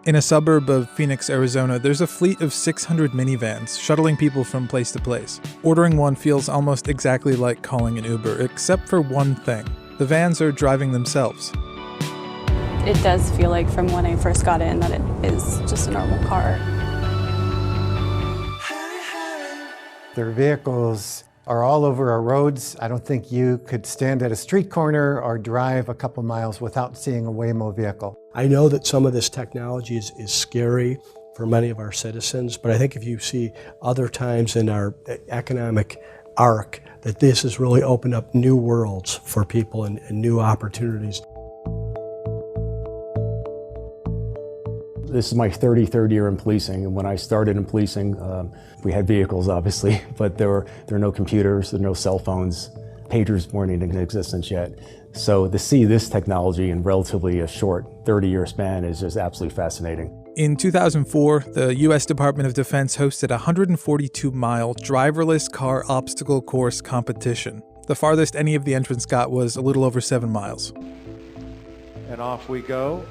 In a suburb of Phoenix, Arizona, there's a fleet of 600 minivans shuttling people from place to place. Ordering one feels almost exactly like calling an Uber, except for one thing. The vans are driving themselves. It does feel like from when I first got in that it is just a normal car. Their vehicles are all over our roads. I don't think you could stand at a street corner or drive a couple miles without seeing a Waymo vehicle. I know that some of this technology is scary for many of our citizens, but I think if you see other times in our economic arc, that this has really opened up new worlds for people and new opportunities. This is my 33rd year in policing, and when I started in policing, we had vehicles, obviously, but there were no computers, there were no cell phones, pagers weren't in existence yet. So to see this technology in relatively a short 30-year span is just absolutely fascinating. In 2004, the U.S. Department of Defense hosted a 142-mile driverless car obstacle course competition. The farthest any of the entrants got was a little over 7 miles. And off we go.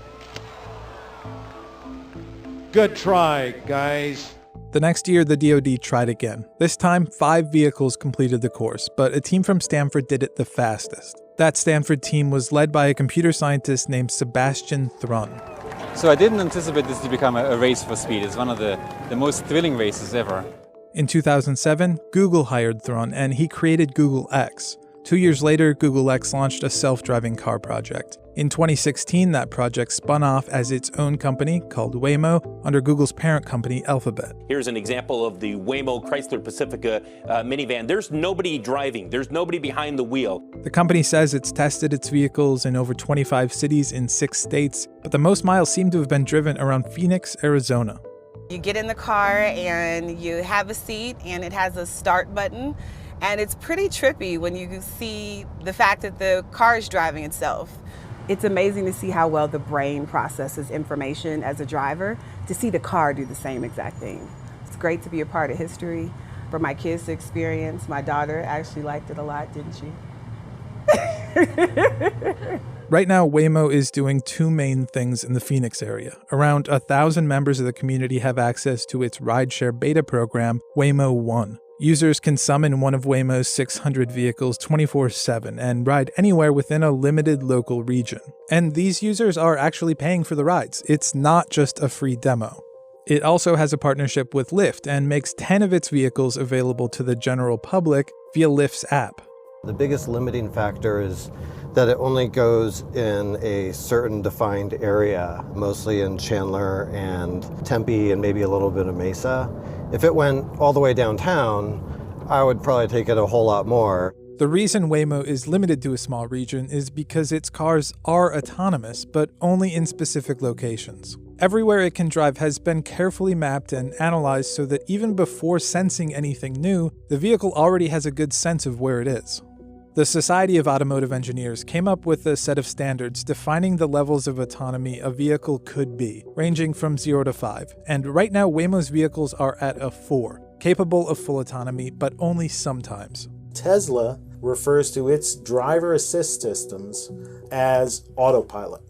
Good try, guys. The next year, the DoD tried again. This time, 5 vehicles completed the course, but a team from Stanford did it the fastest. That Stanford team was led by a computer scientist named Sebastian Thrun. So I didn't anticipate this to become a race for speed. It's one of the most thrilling races ever. In 2007, Google hired Thrun, and he created Google X. 2 years later, Google X launched a self-driving car project. In 2016, that project spun off as its own company called Waymo under Google's parent company, Alphabet. Here's an example of the Waymo Chrysler Pacifica minivan. There's nobody driving. There's nobody behind the wheel. The company says it's tested its vehicles in over 25 cities in 6 states, but the most miles seem to have been driven around Phoenix, Arizona. You get in the car and you have a seat and it has a start button. And it's pretty trippy when you see the fact that the car is driving itself. It's amazing to see how well the brain processes information as a driver, to see the car do the same exact thing. It's great to be a part of history. For my kids to experience, my daughter actually liked it a lot, didn't she? Right now, Waymo is doing 2 main things in the Phoenix area. Around 1,000 members of the community have access to its rideshare beta program, Waymo One. Users can summon one of Waymo's 600 vehicles 24/7 and ride anywhere within a limited local region. And these users are actually paying for the rides. It's not just a free demo. It also has a partnership with Lyft and makes 10 of its vehicles available to the general public via Lyft's app. The biggest limiting factor is that it only goes in a certain defined area, mostly in Chandler and Tempe and maybe a little bit of Mesa. If it went all the way downtown, I would probably take it a whole lot more. The reason Waymo is limited to a small region is because its cars are autonomous, but only in specific locations. Everywhere it can drive has been carefully mapped and analyzed so that even before sensing anything new, the vehicle already has a good sense of where it is. The Society of Automotive Engineers came up with a set of standards defining the levels of autonomy a vehicle could be, ranging from 0 to 5. And right now, Waymo's vehicles are at a 4, capable of full autonomy, but only sometimes. Tesla refers to its driver assist systems as autopilot.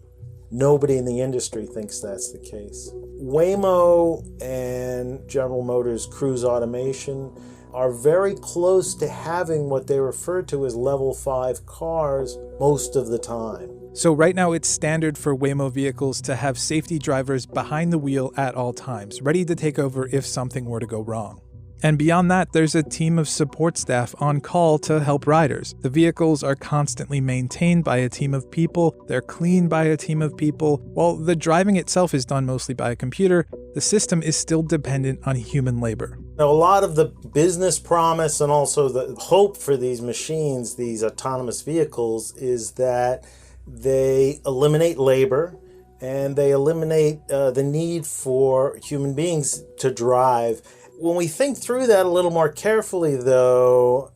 Nobody in the industry thinks that's the case. Waymo and General Motors Cruise Automation are very close to having what they refer to as level 5 cars most of the time. So right now it's standard for Waymo vehicles to have safety drivers behind the wheel at all times, ready to take over if something were to go wrong. And beyond that, there's a team of support staff on call to help riders. The vehicles are constantly maintained by a team of people, they're cleaned by a team of people. While the driving itself is done mostly by a computer, the system is still dependent on human labor. Now, a lot of the business promise and also the hope for these machines, these autonomous vehicles, is that they eliminate labor and they eliminate the need for human beings to drive. When we think through that a little more carefully, though,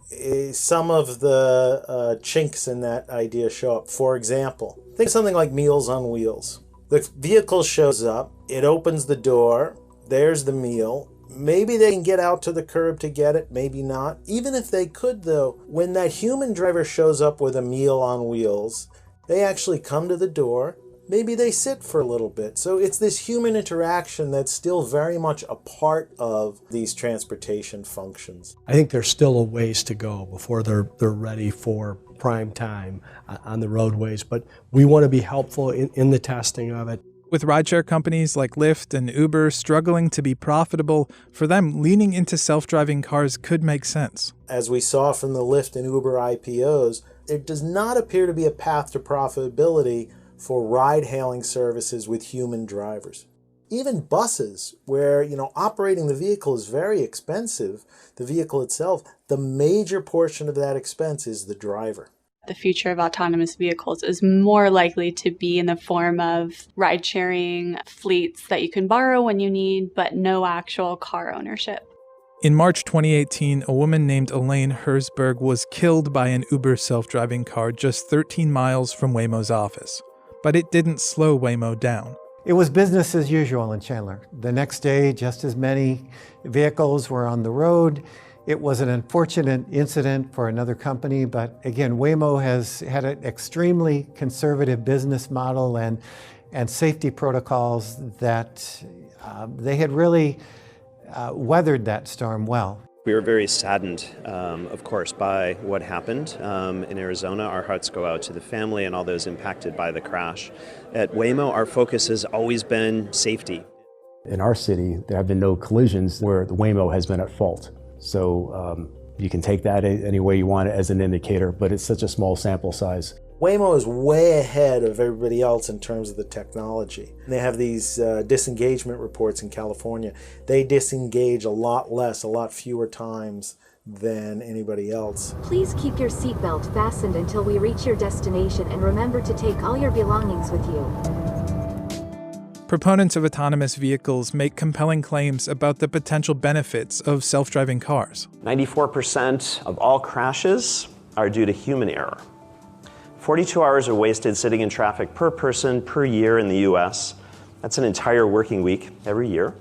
some of the chinks in that idea show up. For example, think something like Meals on Wheels. The vehicle shows up, it opens the door, there's the meal. Maybe they can get out to the curb to get it, maybe not. Even if they could, though, when that human driver shows up with a meal on wheels, they actually come to the door, maybe they sit for a little bit. So it's this human interaction that's still very much a part of these transportation functions. I think there's still a ways to go before they're ready for prime time on the roadways, but we want to be helpful in the testing of it. With rideshare companies like Lyft and Uber struggling to be profitable, for them, leaning into self-driving cars could make sense. As we saw from the Lyft and Uber IPOs, there does not appear to be a path to profitability for ride-hailing services with human drivers. Even buses, where operating the vehicle is very expensive, the vehicle itself, the major portion of that expense is the driver. The future of autonomous vehicles is more likely to be in the form of ride-sharing fleets that you can borrow when you need, but no actual car ownership. In March 2018, a woman named Elaine Herzberg was killed by an Uber self-driving car just 13 miles from Waymo's office. But it didn't slow Waymo down. It was business as usual in Chandler. The next day, just as many vehicles were on the road. It was an unfortunate incident for another company, but again, Waymo has had an extremely conservative business model and safety protocols that they had really weathered that storm well. We were very saddened, of course, by what happened in Arizona. Our hearts go out to the family and all those impacted by the crash. At Waymo, our focus has always been safety. In our city, there have been no collisions where the Waymo has been at fault. So you can take that any way you want it as an indicator, but it's such a small sample size. Waymo is way ahead of everybody else in terms of the technology. They have these disengagement reports in California. They disengage a lot less, a lot fewer times than anybody else. Please keep your seatbelt fastened until we reach your destination, and remember to take all your belongings with you. Proponents of autonomous vehicles make compelling claims about the potential benefits of self-driving cars. 94% of all crashes are due to human error. 42 hours are wasted sitting in traffic per person per year in the US. That's an entire working week every year.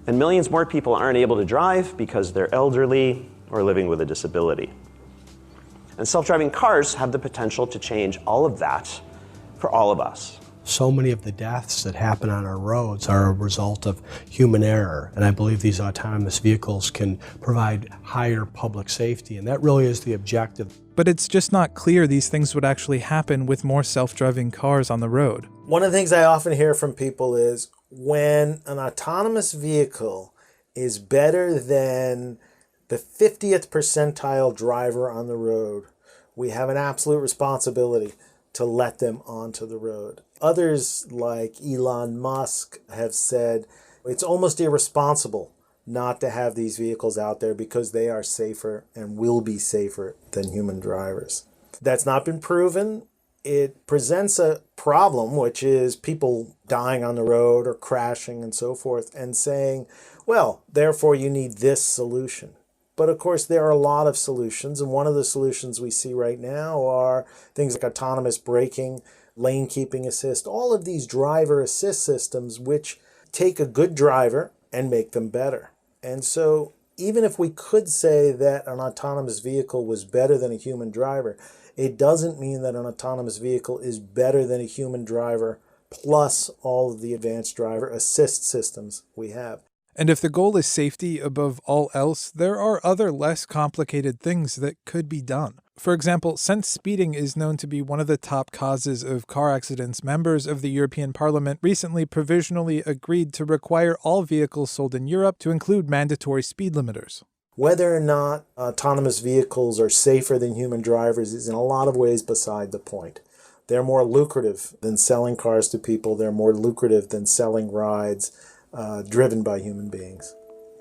And millions more people aren't able to drive because they're elderly or living with a disability. And self-driving cars have the potential to change all of that for all of us. So many of the deaths that happen on our roads are a result of human error, and I believe these autonomous vehicles can provide higher public safety, and that really is the objective. But it's just not clear these things would actually happen with more self-driving cars on the road. One of the things I often hear from people is when an autonomous vehicle is better than the 50th percentile driver on the road, we have an absolute responsibility to let them onto the road. Others, like Elon Musk, have said it's almost irresponsible not to have these vehicles out there because they are safer and will be safer than human drivers. That's not been proven. It presents a problem, which is people dying on the road or crashing and so forth, and saying, well, therefore you need this solution. But of course, there are a lot of solutions, and one of the solutions we see right now are things like autonomous braking, lane keeping assist, all of these driver assist systems which take a good driver and make them better. And so even if we could say that an autonomous vehicle was better than a human driver, it doesn't mean that an autonomous vehicle is better than a human driver plus all of the advanced driver assist systems we have. And if the goal is safety above all else, there are other less complicated things that could be done. For example, since speeding is known to be one of the top causes of car accidents, members of the European Parliament recently provisionally agreed to require all vehicles sold in Europe to include mandatory speed limiters. Whether or not autonomous vehicles are safer than human drivers is in a lot of ways beside the point. They're more lucrative than selling cars to people. They're more lucrative than selling rides driven by human beings.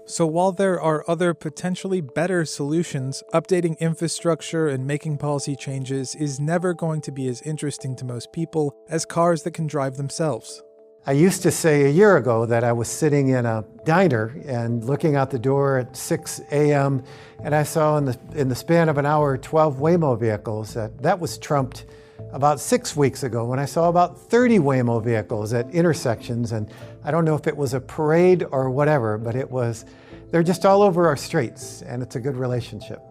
So while there are other potentially better solutions, updating infrastructure and making policy changes is never going to be as interesting to most people as cars that can drive themselves. I used to say a year ago that I was sitting in a diner and looking out the door at 6 a.m. and I saw in the span of an hour 12 Waymo vehicles. That was trumped about 6 weeks ago when I saw about 30 Waymo vehicles at intersections, and I don't know if it was a parade or whatever, but they're just all over our streets, and it's a good relationship.